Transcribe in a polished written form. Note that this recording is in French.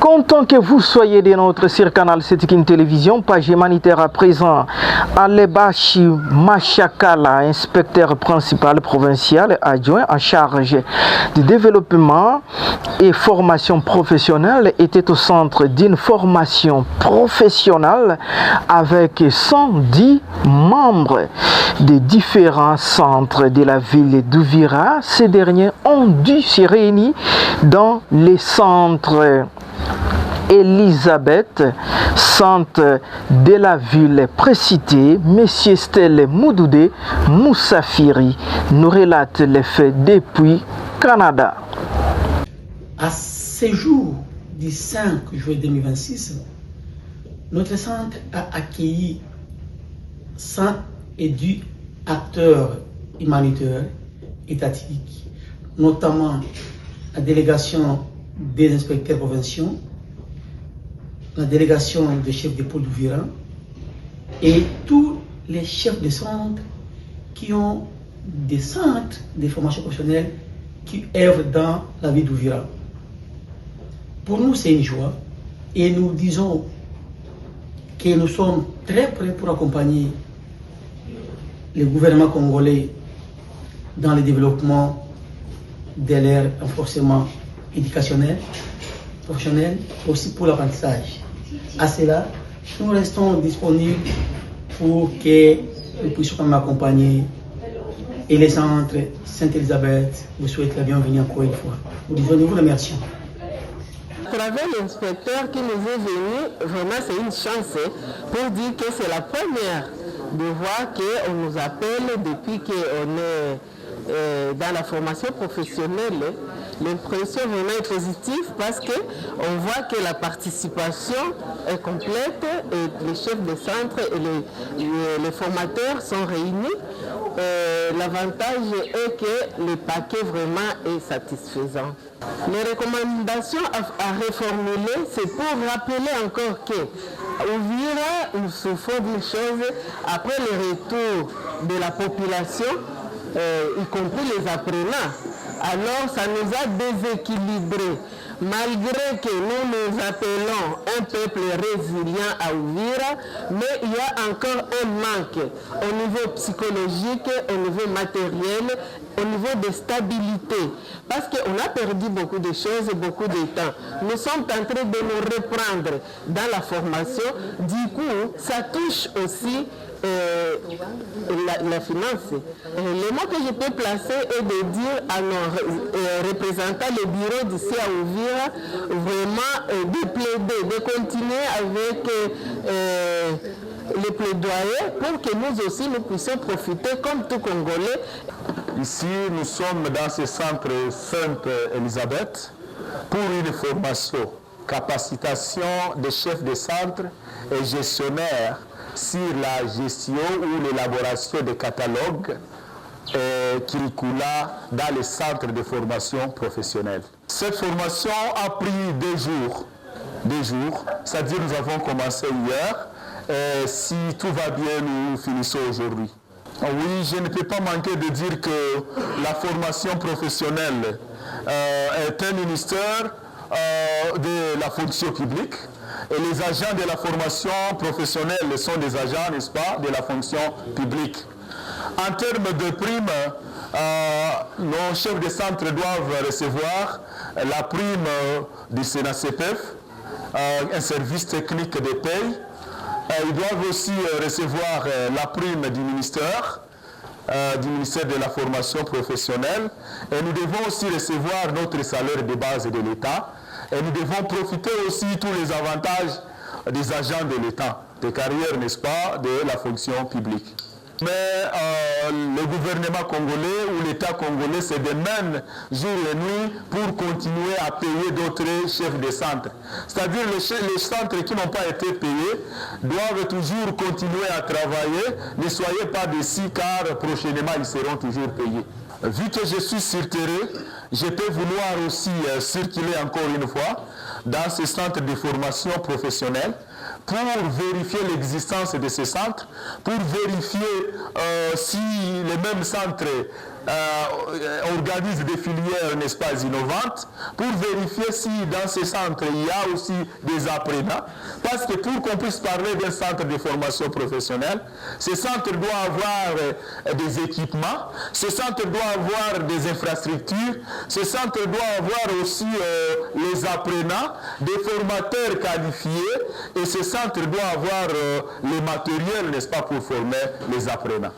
Content que vous soyez de notre sur Canal Sétikine Télévision, page humanitaire à présent. Alebashi Machakala, inspecteur principal provincial adjoint en charge du développement et formation professionnelle, était au centre d'une formation professionnelle avec 110 membres des différents centres de la ville d'Ouvira. Ces derniers ont dû se réunir dans les centres Elisabeth, centre de la ville précitée. Monsieur Stelle Moudoudé Moussafiri nous relate les faits depuis Canada. À ce jour du 5 juillet 2026, notre centre a accueilli 110 acteurs humanitaires étatiques, notamment la délégation des inspecteurs provinciaux, la délégation des chefs de pôle d'Ouvira et tous les chefs de centre qui ont des centres de formation professionnelle qui œuvrent dans la ville d'Ouvira. Pour nous, c'est une joie et nous disons que nous sommes très prêts pour accompagner le gouvernement congolais dans le développement de leur renforcement éducationnel, professionnel, aussi pour l'apprentissage. À cela, nous restons disponibles pour que nous puissions accompagner. Et les centres Sainte-Elisabeth vous souhaitent la bienvenue encore une fois. Nous vous remercions. À travers l'inspecteur qui nous est venu, vraiment c'est une chance pour dire que c'est la première de voir qu'on nous appelle depuis qu'on est dans la formation professionnelle. L'impression vraiment est positive parce qu'on voit que la participation est complète et les chefs de centre et les formateurs sont réunis. L'avantage est que le paquet vraiment est satisfaisant. Les recommandations à reformuler, c'est pour rappeler encore que Ouvira, nous souffrons d'une chose, après le retour de la population, y compris les apprenants, alors ça nous a déséquilibrés. Malgré que nous nous appelons un peuple résilient à Ouvira, mais il y a encore un manque au niveau psychologique, au niveau matériel, au niveau de stabilité. Parce qu'on a perdu beaucoup de choses, beaucoup de temps. Nous sommes en train de nous reprendre dans la formation. Du coup, ça touche aussi la finance. Le mot que je peux placer est de dire à nos représentants, le bureau d'ici à Ouvira, vraiment de plaider, de continuer avec les plaidoyers pour que nous aussi nous puissions profiter comme tout Congolais. Ici, nous sommes dans ce centre Sainte-Elisabeth pour une formation, capacitation des chefs de centre et gestionnaires sur la gestion ou l'élaboration des catalogues curricula dans les centres de formation professionnelle. Cette formation a pris 2 jours, c'est-à-dire nous avons commencé hier, et si tout va bien, nous finissons aujourd'hui. Oui, je ne peux pas manquer de dire que la formation professionnelle est un ministère de la fonction publique. Et les agents de la formation professionnelle sont des agents, n'est-ce pas, de la fonction publique. En termes de primes, nos chefs de centre doivent recevoir la prime du CNACPF, un service technique de paye. Ils doivent aussi recevoir la prime du ministère de la formation professionnelle. Et nous devons aussi recevoir notre salaire de base de l'État. Et nous devons profiter aussi de tous les avantages des agents de l'État, des carrières, n'est-ce pas, de la fonction publique. Mais le gouvernement congolais ou l'État congolais se démène jour et nuit pour continuer à payer d'autres chefs de centre. C'est-à-dire les centres qui n'ont pas été payés doivent toujours continuer à travailler. Ne soyez pas déçus car prochainement ils seront toujours payés. Vu que je suis sur terrain, je peux vouloir aussi circuler encore une fois dans ces centres de formation professionnelle pour vérifier l'existence de ces centres, pour vérifier si les mêmes centres organise des filières, n'est-ce pas, innovantes, pour vérifier si dans ces centres, il y a aussi des apprenants. Parce que pour qu'on puisse parler d'un centre de formation professionnelle, ce centre doit avoir des équipements, ce centre doit avoir des infrastructures, ce centre doit avoir aussi les apprenants, des formateurs qualifiés, et ce centre doit avoir les matériels, n'est-ce pas, pour former les apprenants.